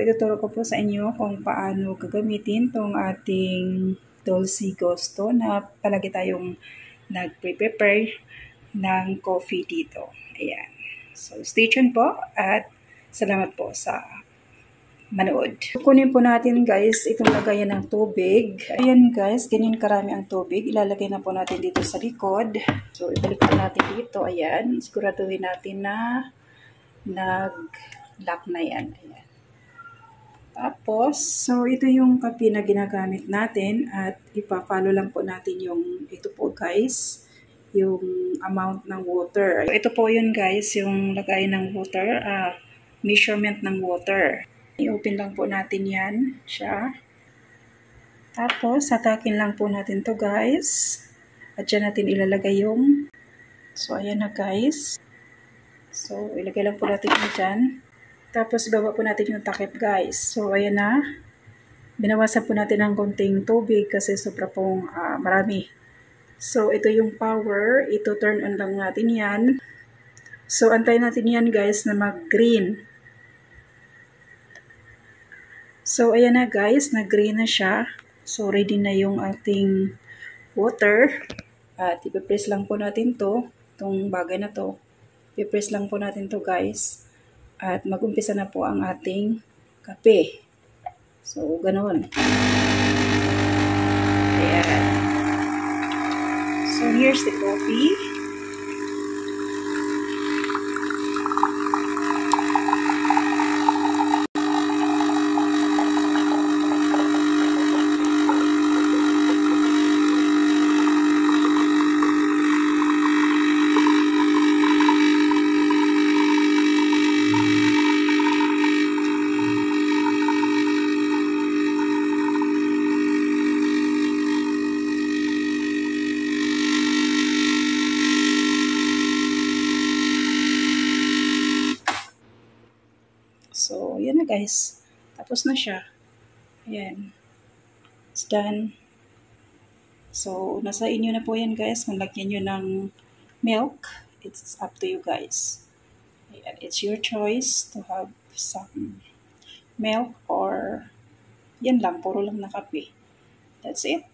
ituturo ko po sa inyo kung paano gagamitin tong ating Dolce Gusto na palagi tayong nagpe-prepare ng coffee dito. Ayan. So, stay tuned po at salamat po sa manood. Kunin po natin guys itong lagayan ng tubig. Ayan guys, ganyan karami ang tubig. Ilalagay na po natin dito sa likod. So, ibalik po natin dito. Ayan. Siguraduhin natin na nag-lock na yan. Ayan. Tapos, so ito yung kape na ginagamit natin at ipa-follow lang po natin yung ito po guys, yung amount ng water. Ito po yun guys, yung lagay ng water, measurement ng water. I-open lang po natin yan siya. Tapos, hatakin lang po natin to guys. At dyan natin ilalagay yung, so ayan na guys. So, ilagay lang po natin yun dyan. Tapos, ibaba po natin yung takip, guys. So, ayan na. Binawasan po natin ng konting tubig kasi sobra pong marami. So, ito yung power. Ito, turn on lang natin yan. So, antayin natin yan, guys, na mag-green. So, ayan na, guys. Nag-green na siya. So, ready na yung ating water. At ipipress lang po natin to. Itong bagay na to. Ipipress lang po natin to, guys. At mag-umpisa na po ang ating kape. So, ganoon. Ayan. So, here's the coffee. So, yan na guys. Tapos na siya. Ayan. It's done. So, nasa inyo na po yan guys. Kung lagyan nyo ng milk, it's up to you guys. Ayan. It's your choice to have some milk or yan lang. Puro lang na kape. That's it.